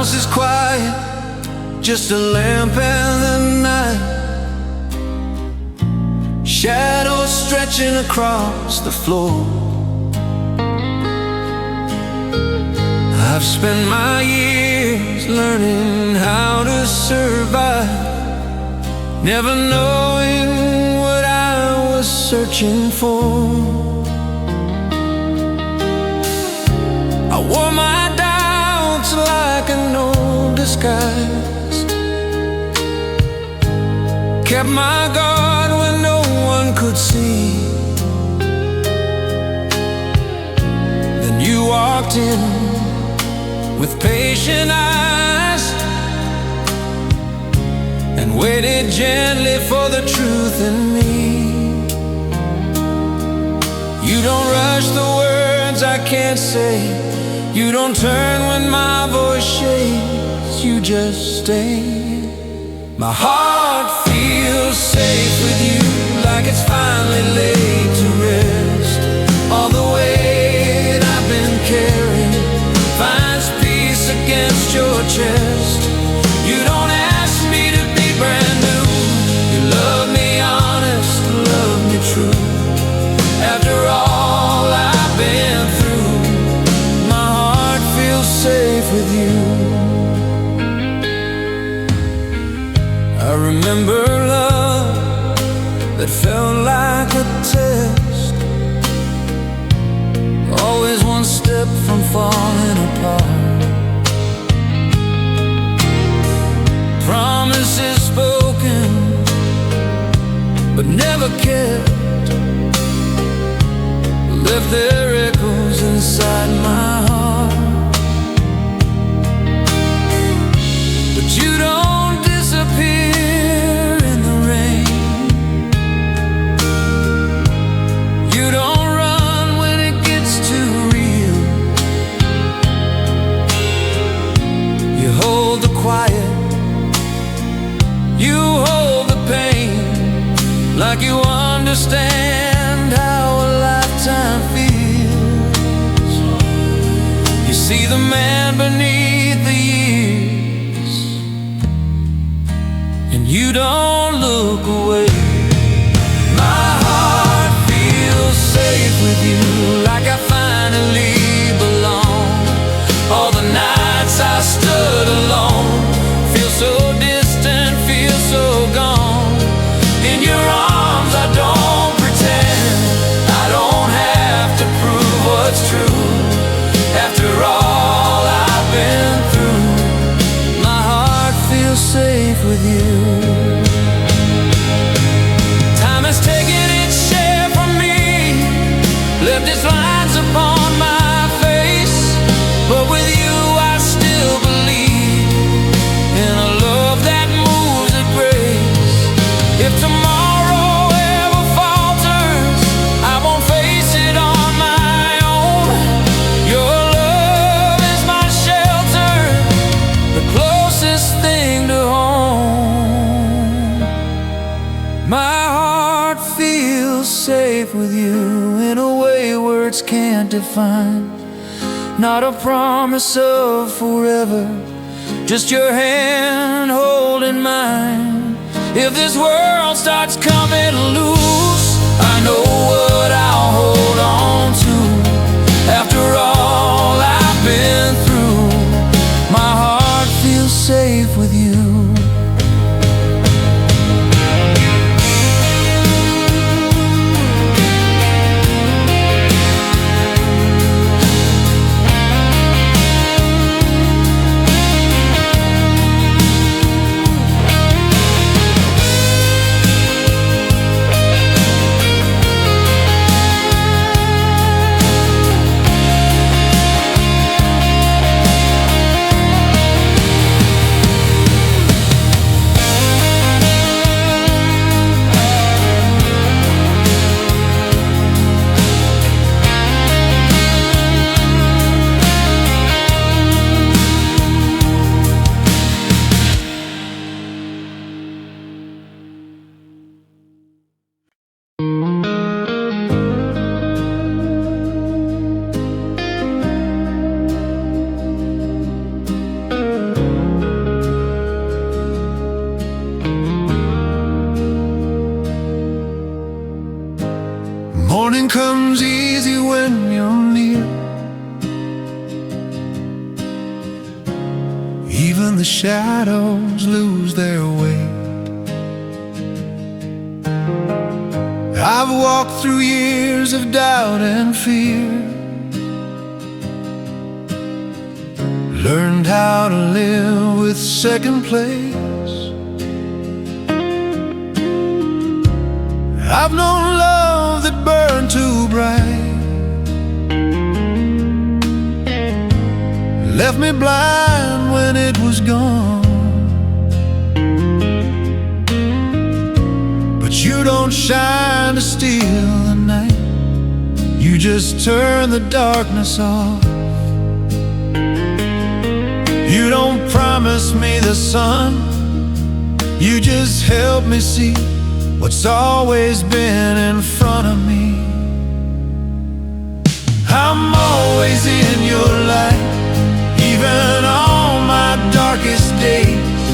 house is quiet, just a lamp in the night, shadows stretching across the floor. I've spent my years learning how to survive, never knowing what I was searching for. I wore my doubts like an old disguise, kept my guard when no one could see. Then you walked in with patient eyes and waited gently for the truth in me. You don't rush the words I can't say, you don't turn when my voice shakes, you just stay. My heart feels safe with you, like it's finally laid to rest. All the weight I've been carrying finds peace against your chest. You don't ask me to be brand new, you love me honest, love me true. After all I've been through, my heart feels safe with you. I remember love that felt like a test, always one step from falling apart. Promises spoken, but never kept, left their echoes inside my heart. But you don't disappear in the rain, you don't run when it gets too real. You hold the quiet, you hold the pain, like you understand how a lifetime feels. You see the man beneath the years, and you don't look away. My heart feels safe with you, like I finally belong. All the nights I stood alone feel so distant, feel so gone. In your arms I don't pretend, I don't have to prove what's true. After all I've been through, my heart feels safe with you. Time has taken its share from me, left its lines upon my face, but with you I still believe in a love that moves at grace. If tomorrow ever falters, I won't face it on my own. Your love is my shelter, the closest thing to home. My heart feels safe with you in a way words can't define. Not a promise of forever, just your hand holding mine. If this world starts coming loose, I know what I'll hold on to. After all I've been through, my heart feels safe with you. when the shadows lose their way. I've walked through years of doubt and fear, learned how to live with second place. I've known love that burned too bright, left me blind when it was gone. But you don't shine to steal the night, you just turn the darkness off. You don't promise me the sun, you just help me see what's always been in front of me. I'm always in your light, even on my darkest days.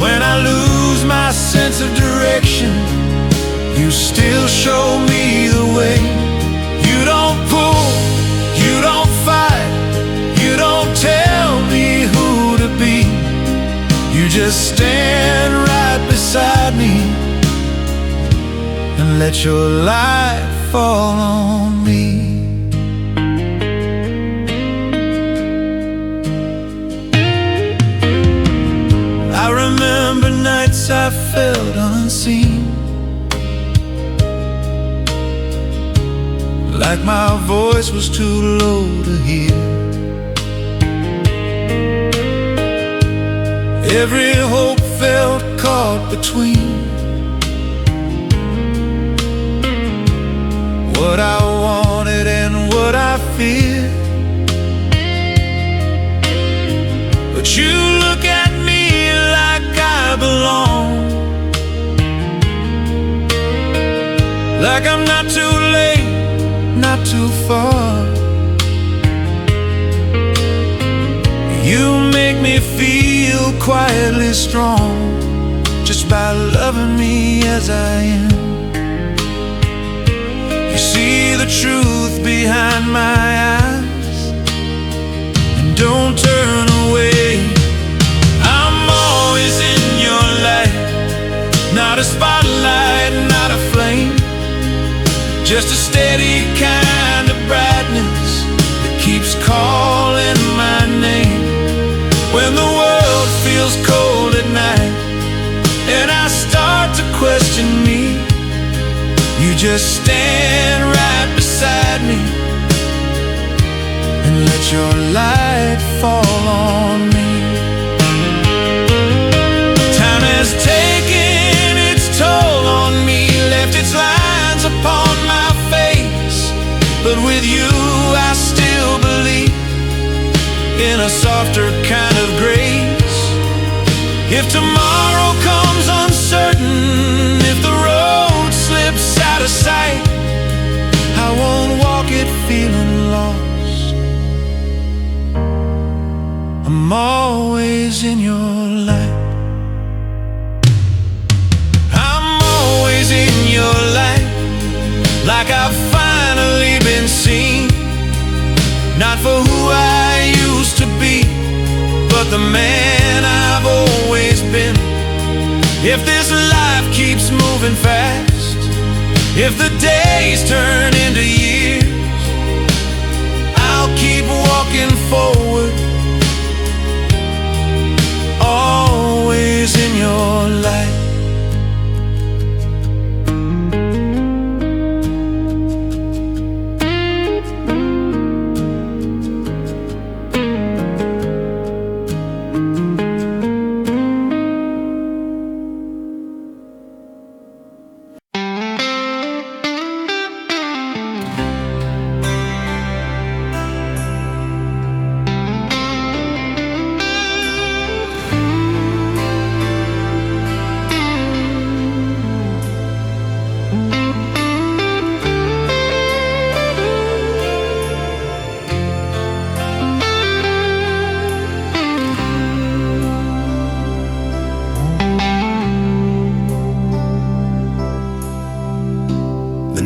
When I lose my sense of direction, you still show me the way. You don't pull, you don't fight, you don't tell me who to be. You just stand right beside me and let your light fall on me. I remember nights I felt unseen, like my voice was too low to hear. Every hope felt caught between what I wanted and what I feared. But you look at me like I belong, like I'm not too late, not too far. You make me feel quietly strong, just by loving me as I am. You see the truth behind my eyes and don't turn away. I'm always in your light, not a spotlight, not a flame, just a steady kind of brightness that keeps calling my name. When the world feels cold at night and I start to question me, you just stand right beside me and let your light fall on me. Time has taken its toll on me, left its lines upon my face, but with you I still believe in a softer kind of grace. If tomorrow comes uncertain, if the road slips out of sight, I won't walk it feeling lost. I'm always in your light. I'm always in your light, like I've finally been seen, not for who I used to be, but the man I've always been. If this life keeps moving fast, if the days turn into years, I'll keep walking forward, always in your light.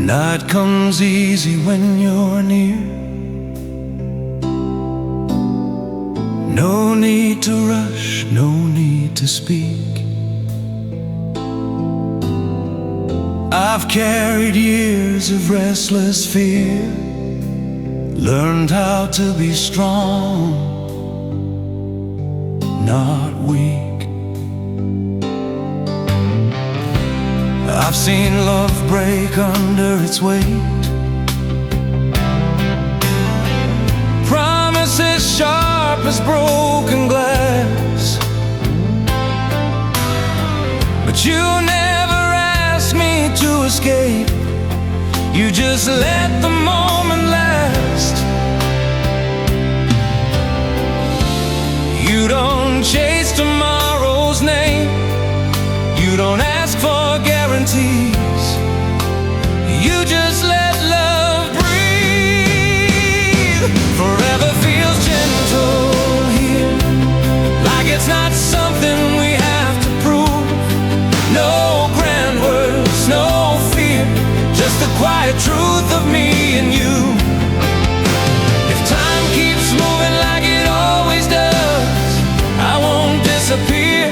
Night comes easy when you're near, No need to rush, no need to speak. I've carried years of restless fear, learned how to be strong, not weak. I've seen love break under its weight, promises sharp as broken glass, but you never asked me to escape. You just let the moment last. You don't chase tomorrow's name, you don't ask for guarantees, you just let love breathe. Forever feels gentle here, like it's not something we have to prove. No grand words, no fear, just the quiet truth of me and you. If time keeps moving like it always does, I won't disappear.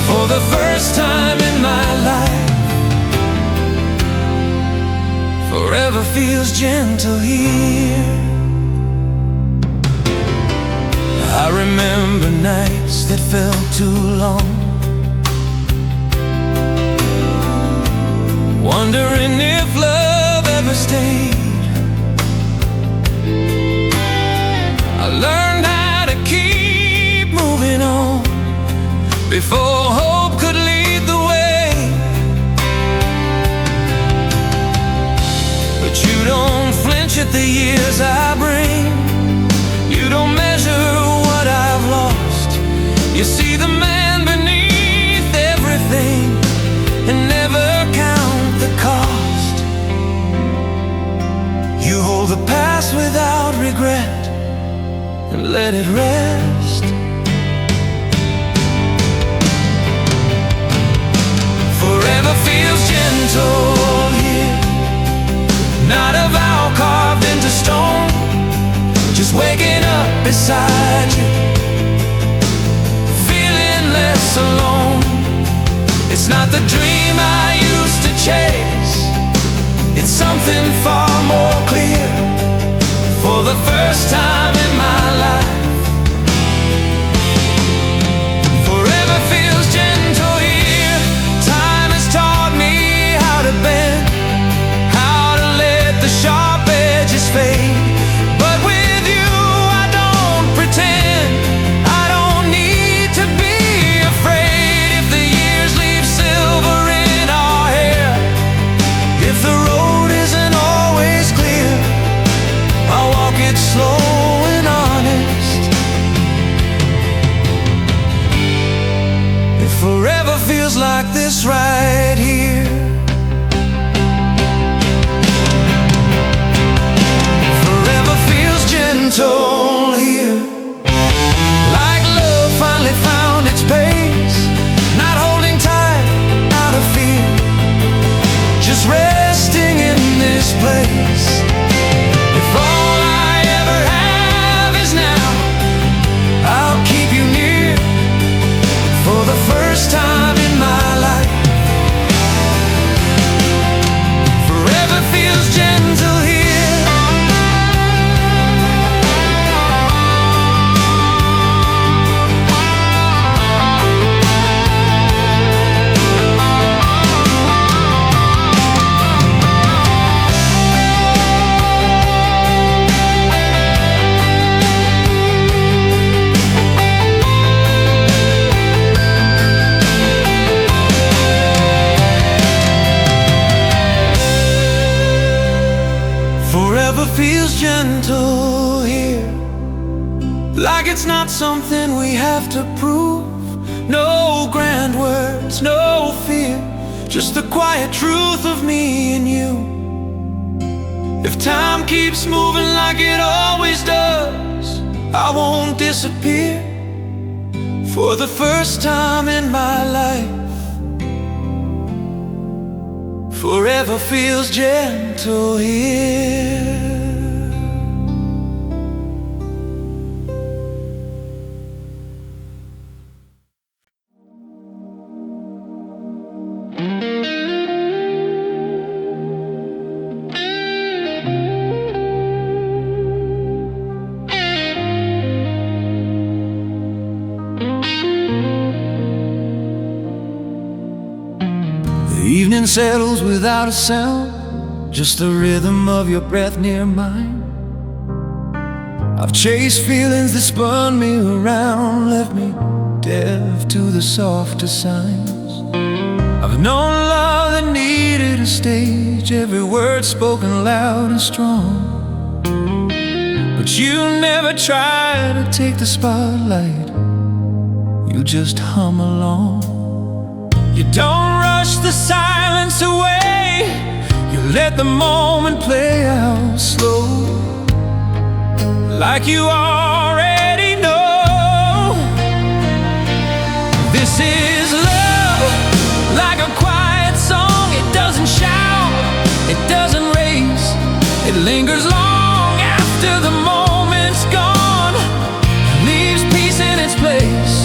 For the first time in my life, forever feels gentle here. I remember nights that felt too long, wondering if love ever stayed. I learned how to keep moving on before hope could lead the way. But you don't flinch at the years I bring, you don't measure what I've lost. You see the man beneath everything and never count the cost. You hold the past without regret and let it rest. Forever feels gentle here, not a vow carved into stone, just waking up beside you, feeling less alone. It's not the dream I used to chase, it's something far more clear. For the first time in my life, forever feels gentle here. Time has taught me how to bend, how to let the sharp edges fade. But with you I don't pretend, I don't need to be afraid. If the years leave silver in our hair, if the road isn't always clear, I'll walk it slow and honest. If forever feels like this right here, forever feels gentle here, like love finally found its pace, not holding tight out of fear, just resting in this place. If all I ever have is now, I'll keep you near. For the first time in my life, forever feels gentle here. Forever feels gentle here, like it's not something we have to prove. No grand words, no fear, just the quiet truth of me and you. If time keeps moving like it always does, I won't disappear. For the first time in my life, forever feels gentle here. evening settles without a sound, just the rhythm of your breath near mine. I've chased feelings that spun me around, left me deaf to the softer signs. I've known love that needed a stage, every word spoken loud and strong. But you never try to take the spotlight, you just hum along. You don't rush the silence away, you let the moment play out slow, like you already know. This is love, like a quiet song. It doesn't shout, it doesn't race, it lingers long after the moment's gone, leaves peace in its place.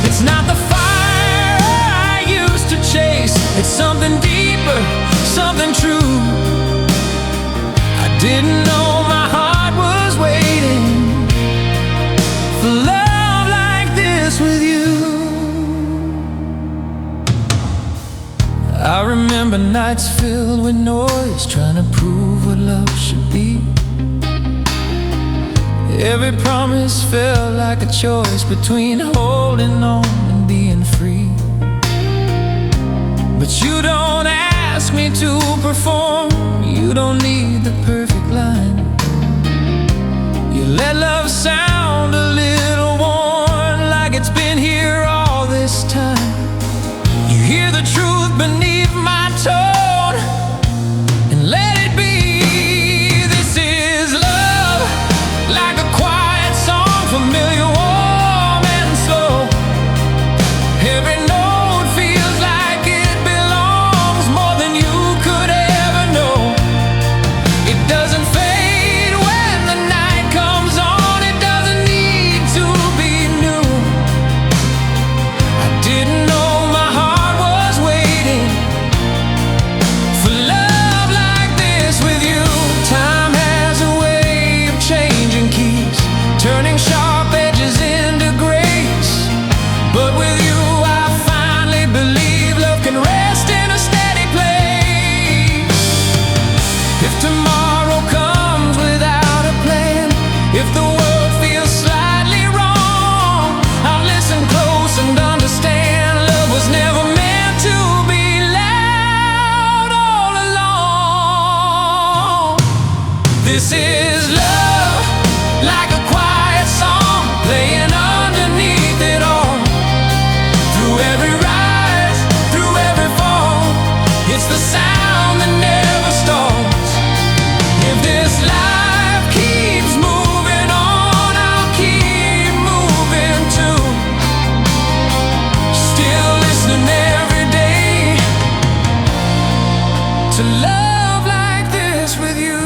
It's not the fire I used to chase, it's something deeper, something true. I didn't know my heart was waiting for love like this with you. I remember nights filled with noise, trying to prove what love should be. Every promise felt like a choice between holding on and being free. But you don't ask me to perform, you don't need the perfect line. You let love sound a little worn, like it's been here all this time. You hear the truth beneath my tone and let it be. This is love, like a quiet song, familiar, warm and slow. Every note feels like it belongs more than you could ever know. It doesn't fade when the night comes on, it doesn't need to be new. I didn't know my heart was waiting for love like this with you. Time has a way of changing keys, turning sharp edges into grace. But with you I finally believe love can rest in a steady place. If tomorrow comes without a plan, if the world feels slightly wrong, I'll listen close and understand love was never meant to be loud all along. This is love, like a quiet song, playing underneath it all. Through every rise, through every fall, it's the sound that never stalls. If this life keeps moving on, I'll keep moving too. Still listening every day to love like this with you.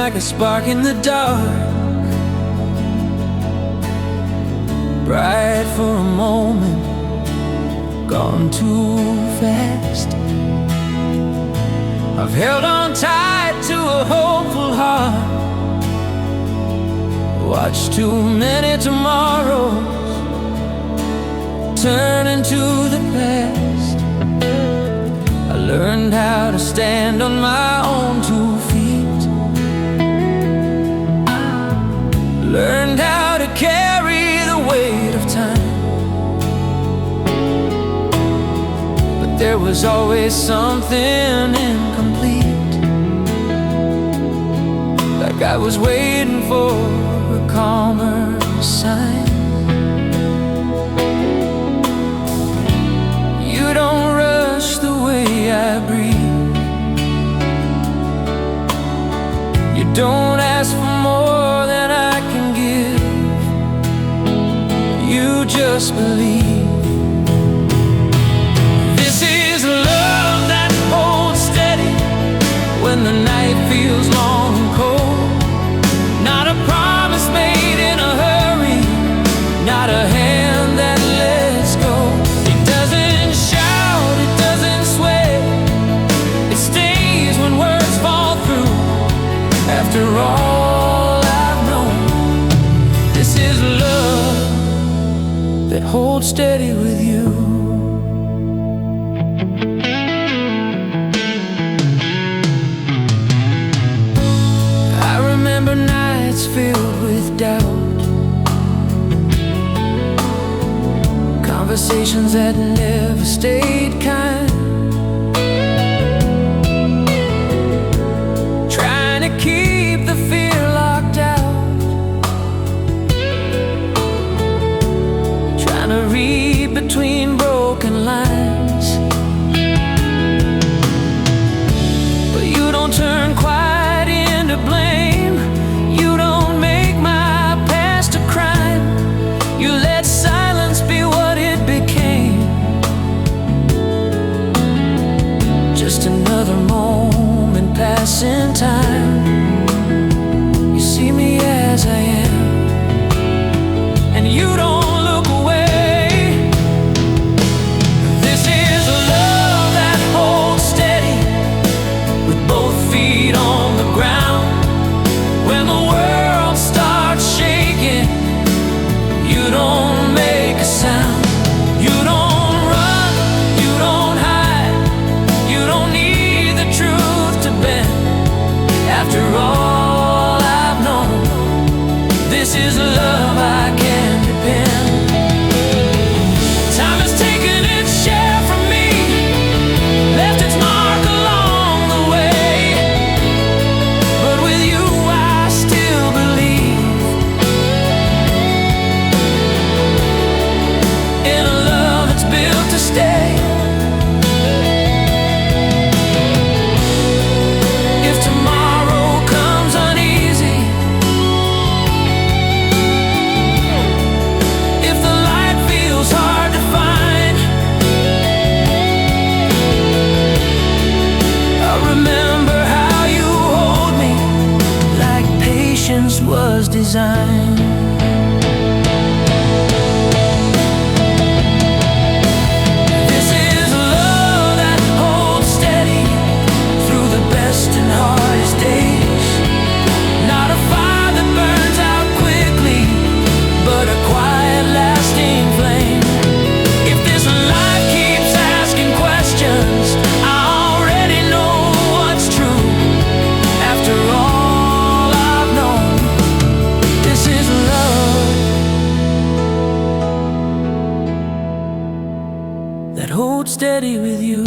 Like a spark in the dark, bright for a moment, gone too fast. I've held on tight to a hopeful heart, watched too many tomorrows turn into the past. I learned how to stand on my own 2 feet, learned how to carry the weight of time. But there was always something incomplete, like I was waiting for a calmer sign. You don't rush the way I breathe, you don't ask for more than I can give, you just believe. This is love that holds steady when the night feels long and cold. Not a promise made in a hurry, not a hand that lets go. It doesn't shout, it doesn't sway, it stays when words fall through. After all I've known, this is love that holds steady with you. I remember nights filled with doubt, conversations that never stayed kind, trying to keep the fear locked out, trying to read between broken lines. But you don't turn quiet into blame, you don't make my past a crime, you let silence be what it became. Just another moment passing time. You see me as I am, and you don't look away. This is a love that holds steady with both feet on the ground. When the world starts shaking, you don't make a sound. You don't run, you don't hide, you don't need the truth to bend. After all I've known, this is love I can depend. Time has taken its share from me, left its mark along the way, but with you I still believe in a love that's built to stay. If tomorrow comes uneasy, if the light feels hard to find, I remember how you hold me like patience was designed. This is love that holds steady through the best and hardest days. Not a fire that burns out quickly, but a quiet, lasting flame. If this life keeps asking questions, I already know what's true. After all I've known, this is love that holds steady with you.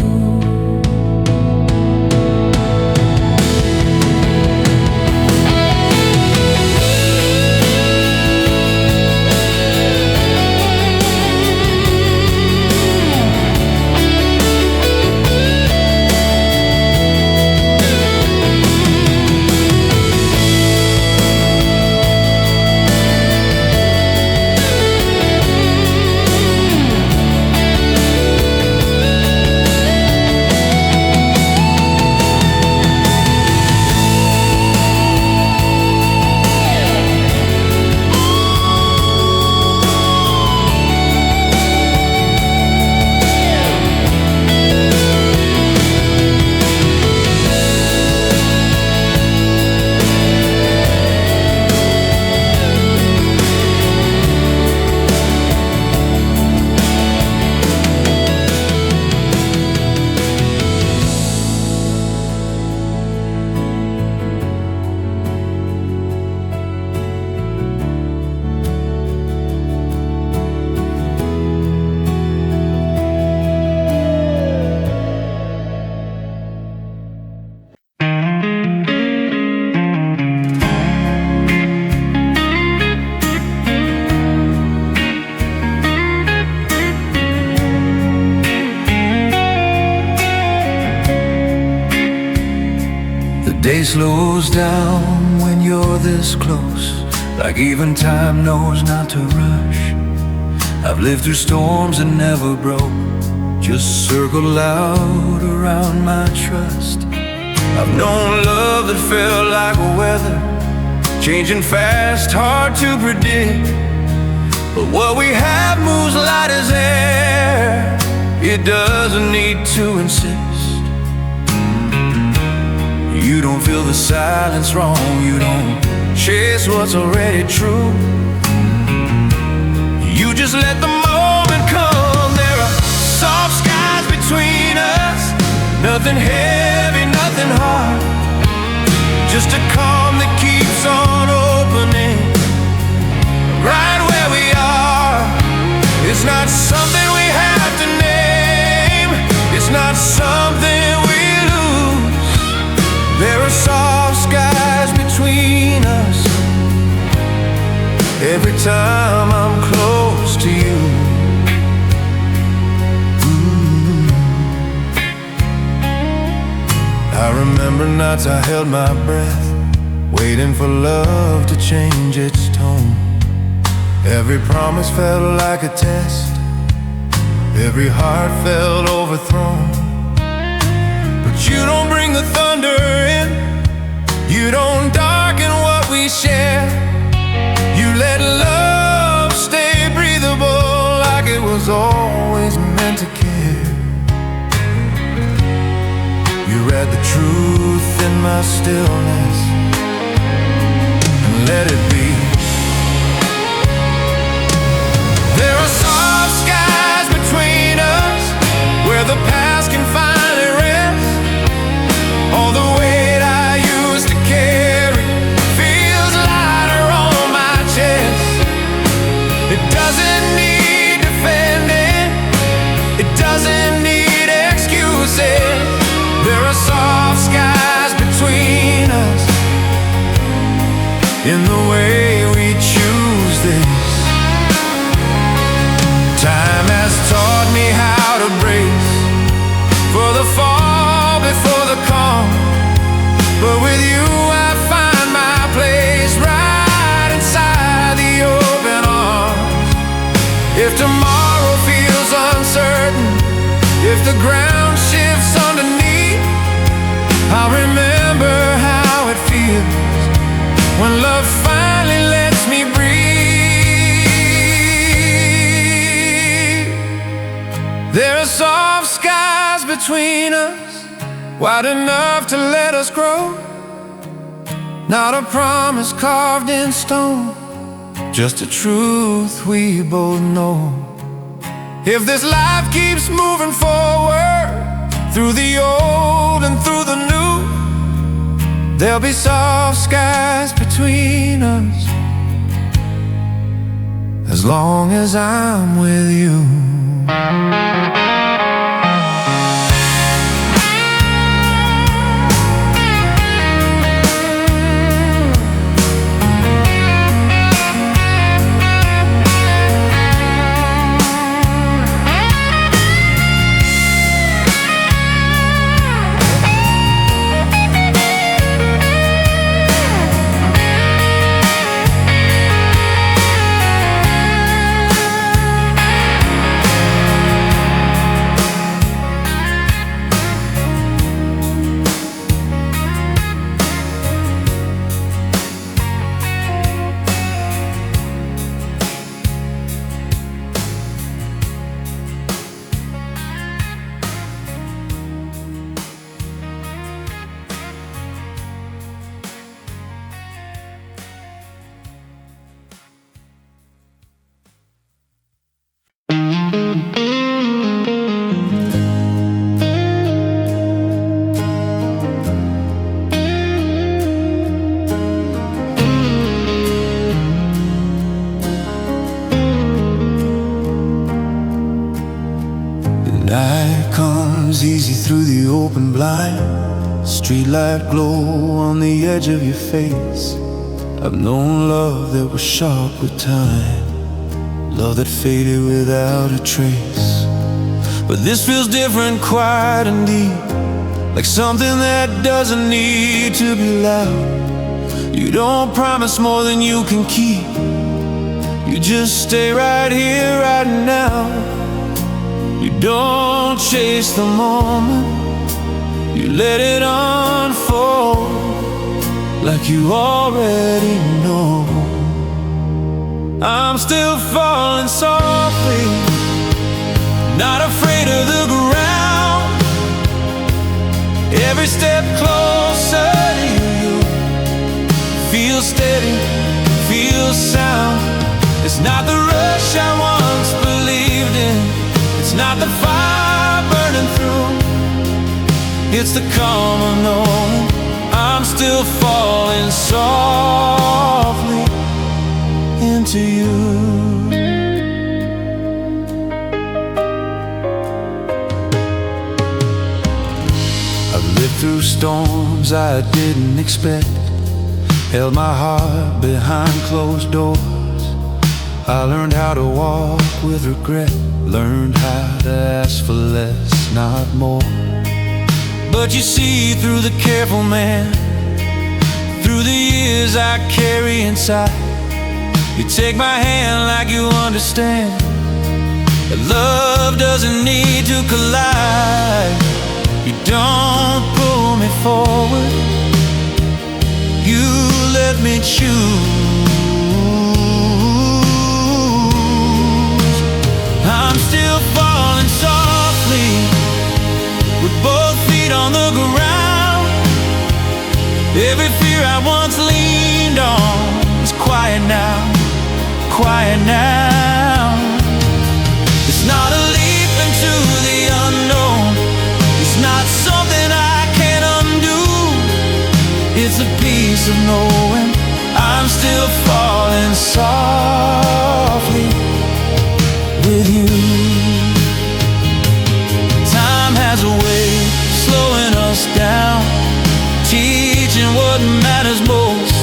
slows down when you're this close, like even time knows not to rush. I've lived through storms and never broke, just circled out around my trust. I've known love that felt like weather, changing fast, hard to predict. But what we have moves light as air, it doesn't need to insist. You don't feel the silence wrong, you don't chase what's already true. You just let the moment come. There are soft skies between us, nothing heavy, nothing hard, just a calm that keeps on opening right where we are. It's not something we have to name, it's not something we lose. There are soft skies between us every time I'm close to you. I remember nights I held my breath, waiting for love to change its tone. Every promise felt like a test, every heart felt overthrown. But you don't bring the thunder in, you don't darken what we share. You let love stay breathable, like it was always meant to care. You read the truth in my stillness and let it be. There are soft skies between us, where the past can finally rest. All the weight I used to carry feels lighter on my chest. It doesn't need defending, it doesn't need excuses. There are soft skies between us, in the way we choose this. Time has taught me how to brace for the fall before the calm. But with you I find my place, right inside the open arms. If tomorrow feels uncertain, if the ground shifts underneath, I'll remember how it feels when love finally lets me breathe. There are soft skies between us, wide enough to let us grow. Not a promise carved in stone, just a truth we both know. If this life keeps moving forward, through the old and through the new, there'll be soft skies between us, as long as I'm with you. Night comes easy through the open blind, streetlight glow on the edge of your face. I've known love that was sharp with time, love that faded without a trace. But this feels different, quiet and deep, like something that doesn't need to be loud. You don't promise more than you can keep. You just stay right here, right now. You don't chase the moment, you let it unfold like you already know. I'm still falling softly, not afraid of the ground. Every step closer to you, feel steady, feel sound. It's not the rush I once believed in, it's not the fire burning through, it's the calm of knowing I'm still falling softly into you. I've lived through storms I didn't expect, held my heart behind closed doors. I learned how to walk with regret, learned how to ask for less, not more. But you see through the careful man, through the years I carry inside. You take my hand like you understand that love doesn't need to collide. You don't pull me forward, you let me choose. I'm still falling softly, with both feet on the ground. Every fear I once leaned on is quiet now, quiet now. It's not a leap into the unknown, it's not something I can undo. It's a piece of knowing I'm still falling softly with you. Time has a way of slowing us down, teaching what matters most.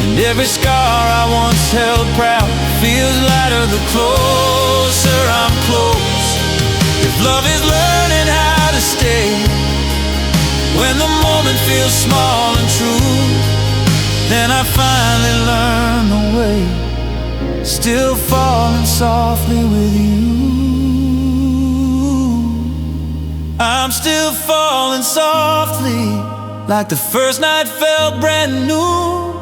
And every scar I once held proud feels lighter the closer I'm close. If love is learning how to stay when the moment feels small and true, then I finally learned the way, still falling softly with you. I'm still falling softly, like the first night felt brand new.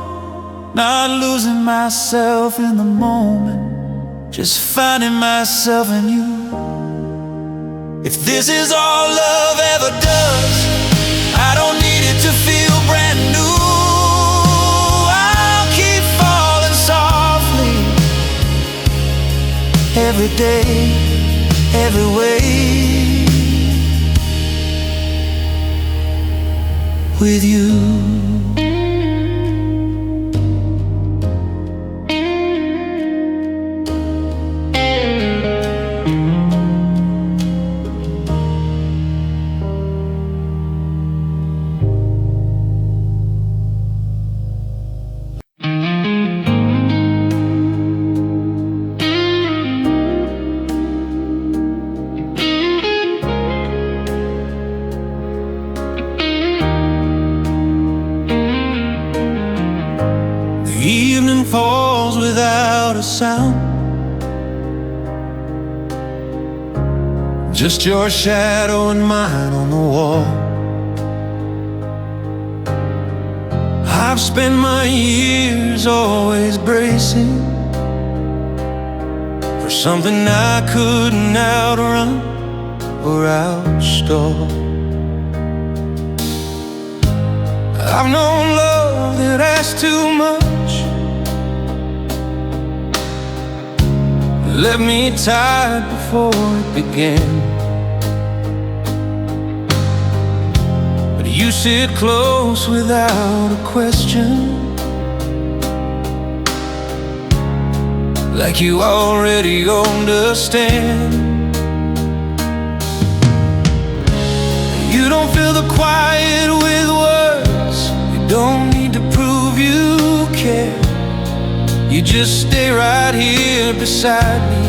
Not losing myself in the moment, just finding myself in you. If this is all love ever does, I don't need it to feel brand new. I'll keep falling softly, every day, every way, with you. The evening falls without a sound, just your shadow and mine on the wall. I've spent my years always bracing for something I couldn't outrun or outstall. I've known love that asked too much, left me tired before it began. But you sit close without a question, like you already understand. You don't fill the quiet with words, you don't need to prove you care. You just stay right here beside me,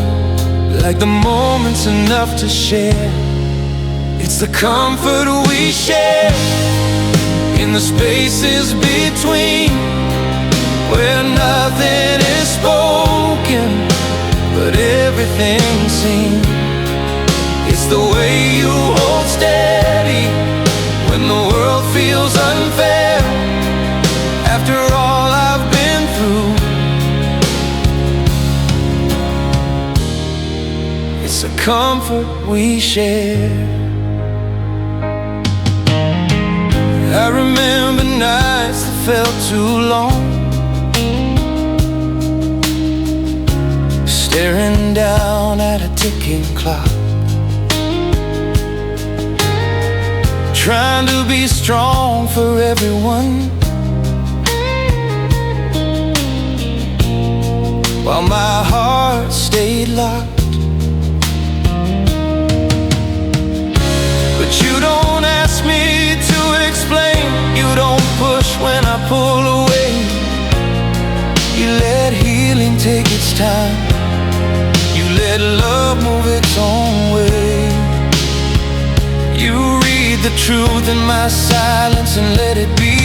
like the moment's enough to share. It's the comfort we share in the spaces between, where nothing is spoken but everything's seen. It's the way you hold steady when the world feels unfair. After all I've been through, it's a comfort we share. I remember nights that felt too long, staring down at a ticking clock, trying to be strong for everyone, while my heart stayed locked. But you don't ask me to explain, you don't push when I pull away. You let healing take its time, you let love move its own way. You read the truth in my silence and let it be.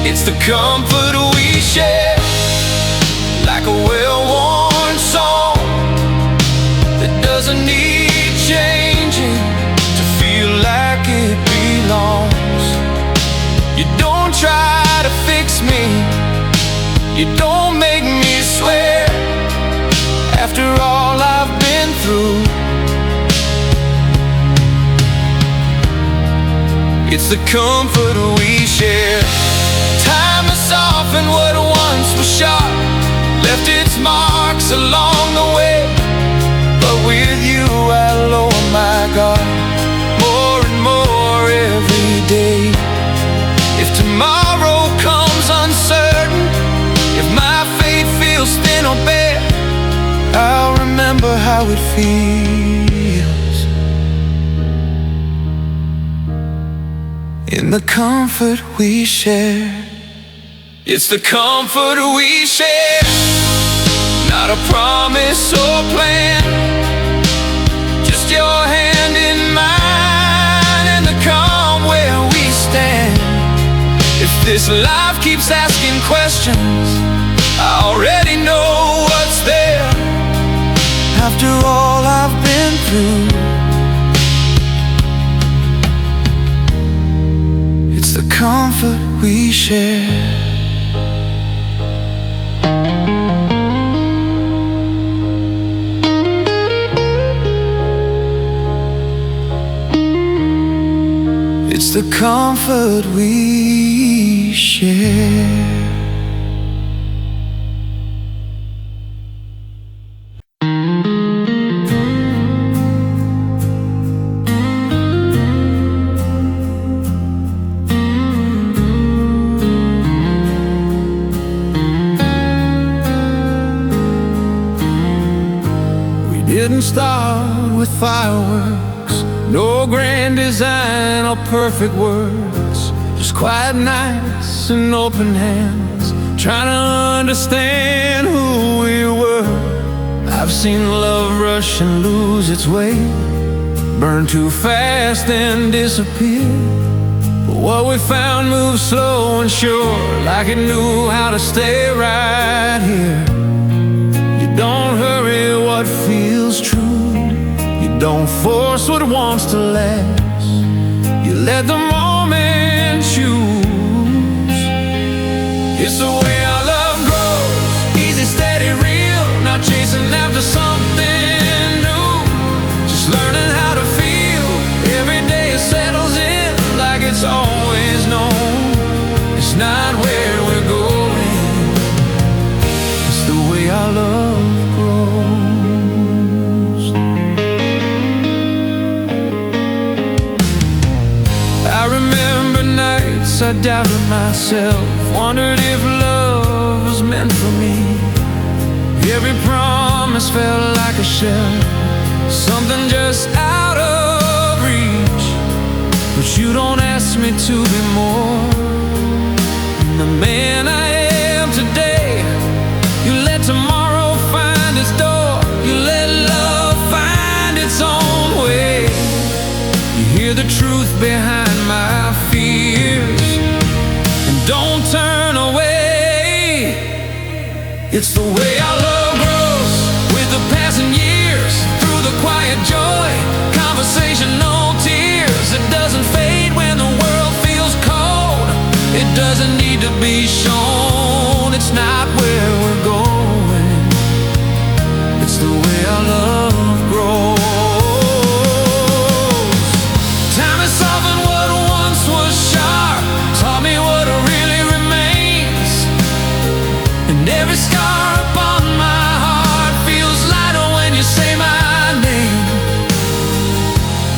It's the comfort we share, like a well-worn song that doesn't need changing to feel like it belongs. You don't try to fix me, you don't make me swear. After all I've been through, it's the comfort we share. Time has softened what once was sharp, left its marks along the way. But with you I lower my guard more and more every day. If tomorrow comes uncertain, if my faith feels thin or bare, I'll remember how it feels in the comfort we share. It's the comfort we share, not a promise or plan, just your hand in mine and the calm where we stand. If this life keeps asking questions, I already know what's there. After all I've been through, it's the comfort we share. It's the comfort we share. We didn't start with fireworks, no grand design or perfect words, just quiet nights and open hands, trying to understand who we were. I've seen love rush and lose its way, burn too fast and disappear. But what we found moved slow and sure, like it knew how to stay right here. You don't hurry what feels true, you don't force what wants to last, you let the moment choose. It's the way our love grows, easy, steady, real, not chasing after something new, just learning how to feel. Every day it settles in like it's always known. It's not where we're going, it's the way our love grows. I remember nights I doubted myself, wondered if love was meant for me. Every promise felt like a shell, something just out of reach. But you don't ask me to be more than the man I am today. You let tomorrow find its door, you let love find its own way. It's the way our love grows with the passing years, through the quiet joy, conversation, no tears. It doesn't fade when the world feels cold. It doesn't need to be shown. It's not where we're going. It's the way our love grows. Time has softened what once was sharp, taught me what really remains. And every scar upon my heart feels lighter when you say my name.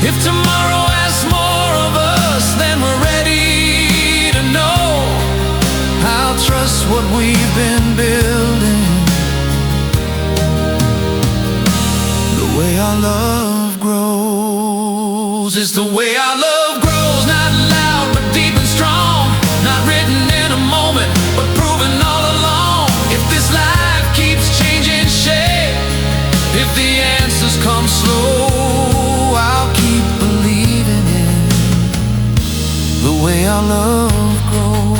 If tomorrow asks more of us than we're ready to know, I'll trust what we've been building. The way our love grows is the way our love grows. Not loud but deep and strong, not written in a moment but proven all along. If this life keeps changing shape, if the answers come slow, I'll keep believing in the way our love grows.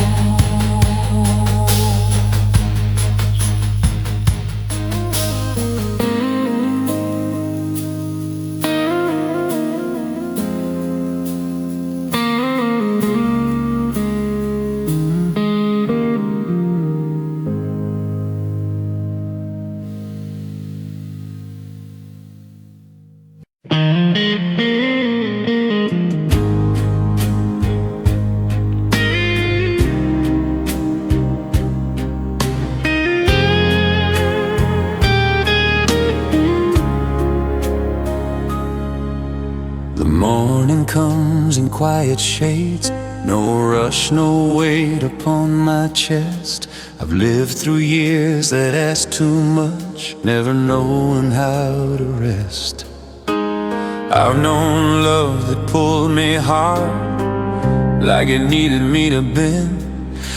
The morning comes in quiet shades, no rush, no weight upon my chest. I've lived through years that asked too much, never knowing how to rest. I've known love that pulled me hard, like it needed me to bend.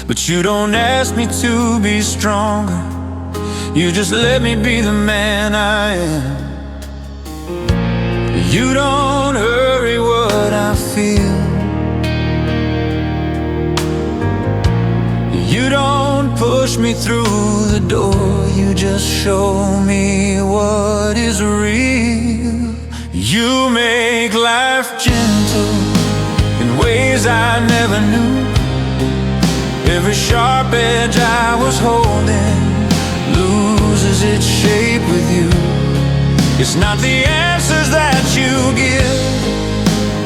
But you don't ask me to be stronger, you just let me be the man I am. You don't hurry what I feel, you don't push me through the door, you just show me what is real. You make life gentle in ways I never knew. Every sharp edge I was holding loses its shape with you. It's not the answers that you give,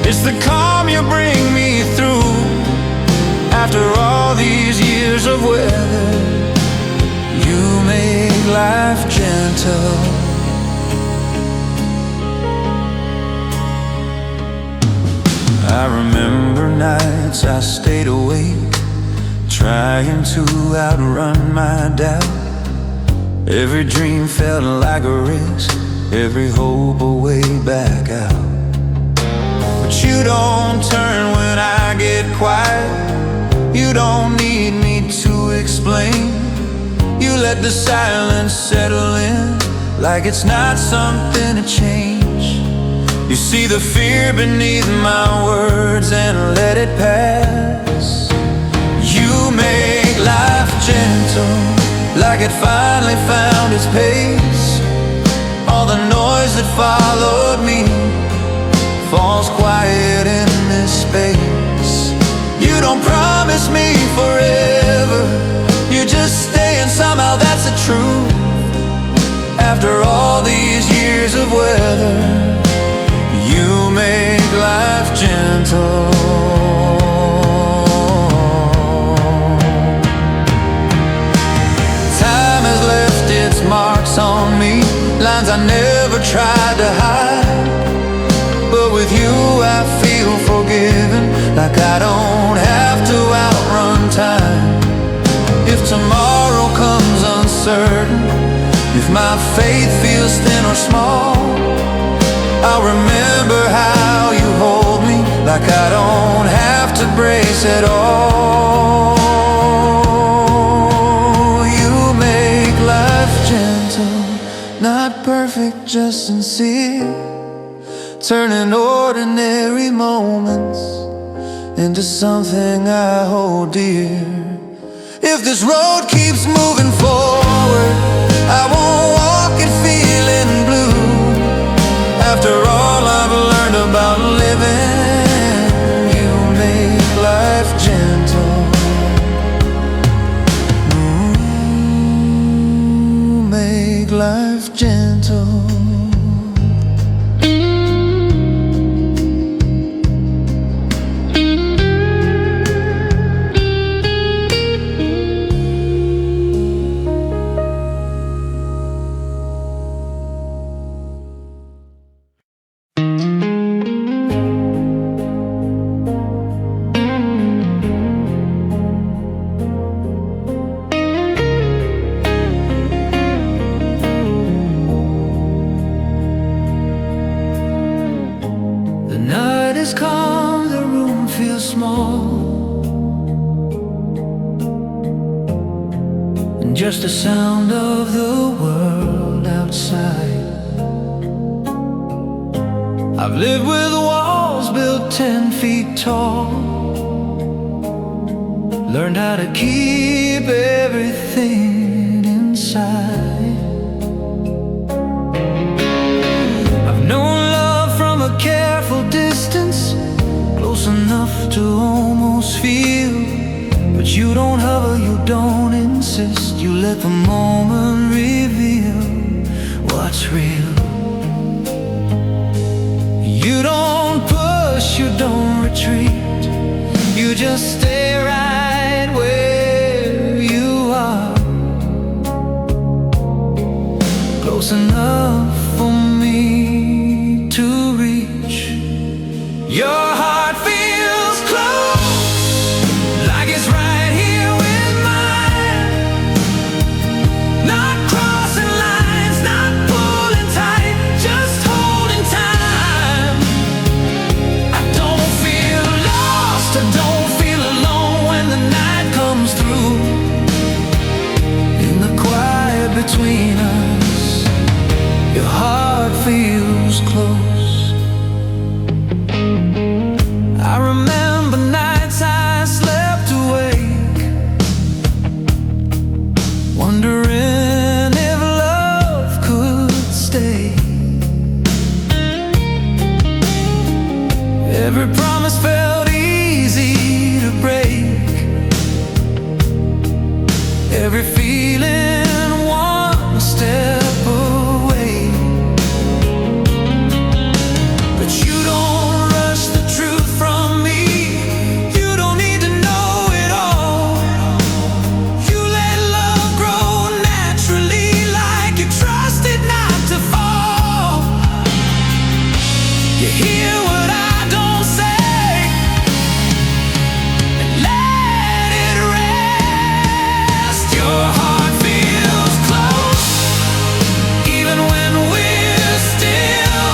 it's the calm you bring me through. After all these years of weather, you make life gentle. I remember nights I stayed awake, trying to outrun my doubt. Every dream felt like a risk, every hope a way back out. But you don't turn when I get quiet, you don't need me to explain. You let the silence settle in, like it's not something to change. You see the fear beneath my words and let it pass. You make life gentle, like it finally found its pace. All the noise that followed me falls quiet in this space. You don't promise me forever, you just stay, and somehow that's the truth. After all these years of weather, you make life gentle. Time has left its marks on me, lines I never tried to hide. But with you I feel forgiven, like I don't have to outrun time. If tomorrow comes uncertain, if my faith feels thin or small, I'll remember how you hold me, like I don't have to brace at all. You make life gentle, not perfect, just sincere, turning ordinary moments into something I hold dear. If this road keeps moving forward, just the sound of the world outside. I've lived with walls built 10 feet tall, learned how to keep everything inside. I've known love from a careful distance, close enough to almost feel. But you don't hover, you don't insist, you let the moment reveal what's real. You don't push, you don't retreat, you just stay right where you are, close enough for me to reach. Your heart feels close, like it's right here with mine. Not crossing lines, not pulling tight, just holding time. I don't feel lost, I don't feel alone when the night comes through. In the quiet between us, your heart feels close. I remember nights I slept awake, wondering if love could stay. Every promise felt easy to break, every feeling one step away. But you don't rush the truth from me, you don't need to know it all. You let love grow naturally, like you trust it not to fall. You hear what I don't say, and let it rest. Your heart feels close, even when we're still.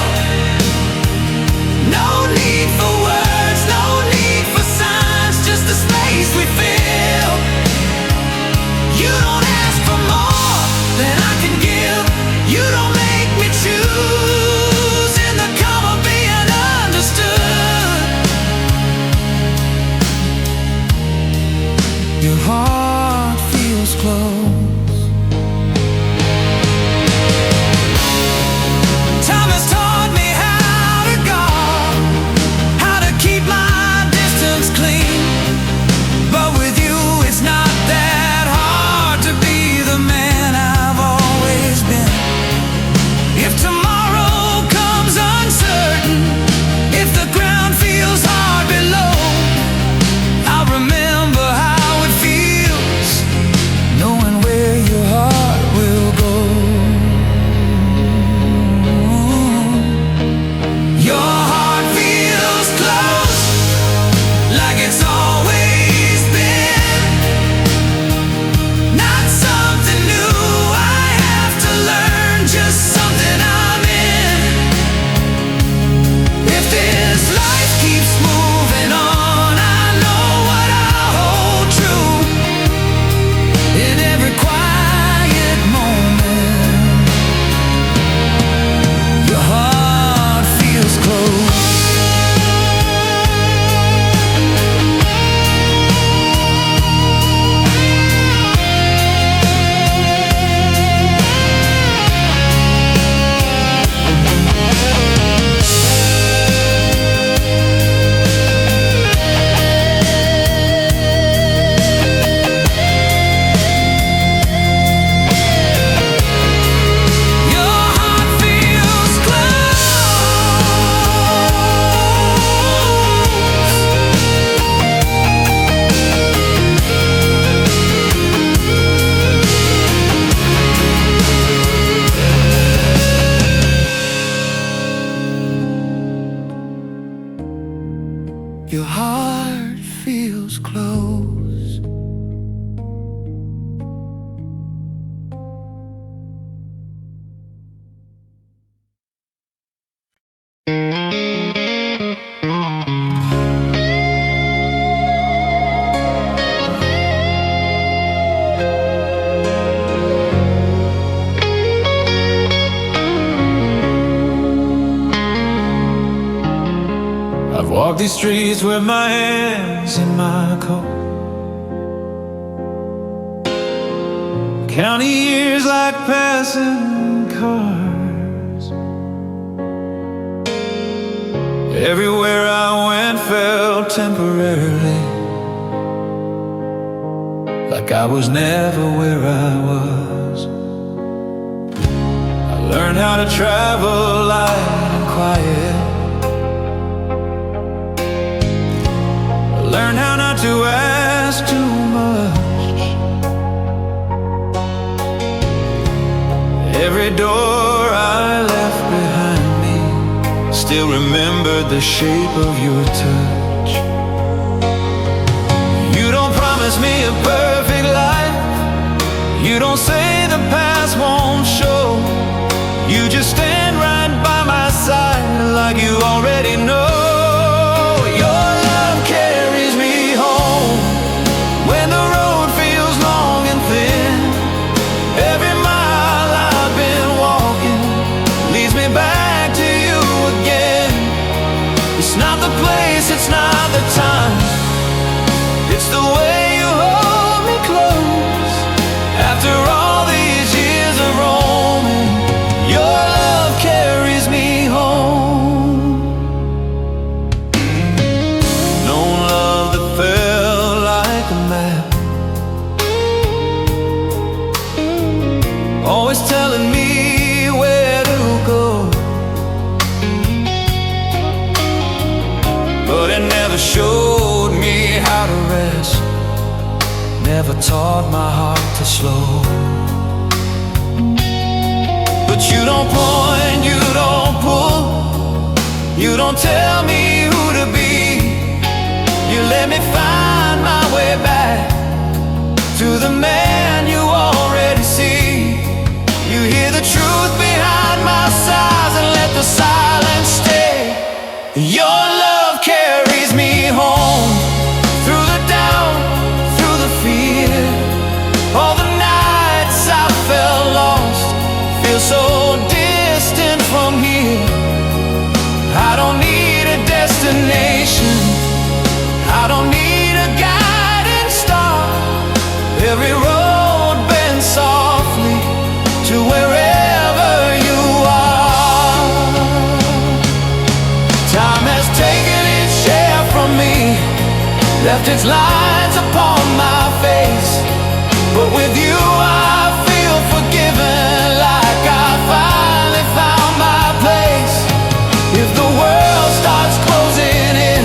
No need for words, no need for signs, just the space we fill. You don't ask for more than I can give, you don't make me choose in the calm of being understood. Your heart feels close. Time has taught me how to guard, how to keep my distance clean. But with you it's not that hard to be the man I've always been. If tomorrow comes uncertain, if the ground feels hard below, I'll remember how it feels walk these streets with my hands in my coat, counting years like passing cars. Everywhere I went felt temporarily like I was never where I was. I learned how to travel light and quiet, learn how not to ask too much. Every door I left behind me still remembered the shape of your touch. You don't promise me a perfect life, you don't say the past won't show. You just stand right by my side like you already know. It's not the time, it's the way you hold me close. After all these years of roaming, your love carries me home. No love that felt like a map, always telling me where to go, but it never showed me how to rest, never taught my heart to slow. But you don't point, you don't pull, you don't tell me who to be. You let me find my way back to the man you already see. You hear the truth behind my sighs and let the silence stay. Your love carries me home, through the doubt, through the fear. All the nights I felt lost, feel so distant from here. I don't need a destination, I don't need a guiding star. Every road bends softly to wherever you are. Time has taken its share from me, left its lines upon my face, but with you I feel forgiven, like I finally found my place. If the world starts closing in,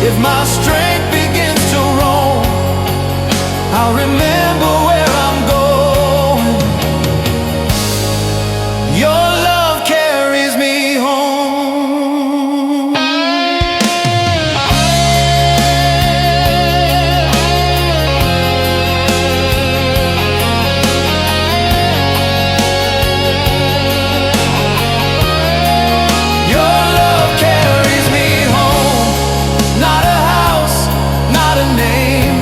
if my strength begins to roam, I'll remember where I'm going. Your love carries me home. Your love carries me home. Not a house, not a name,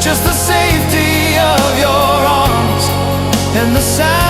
just the safety of your arms and the sound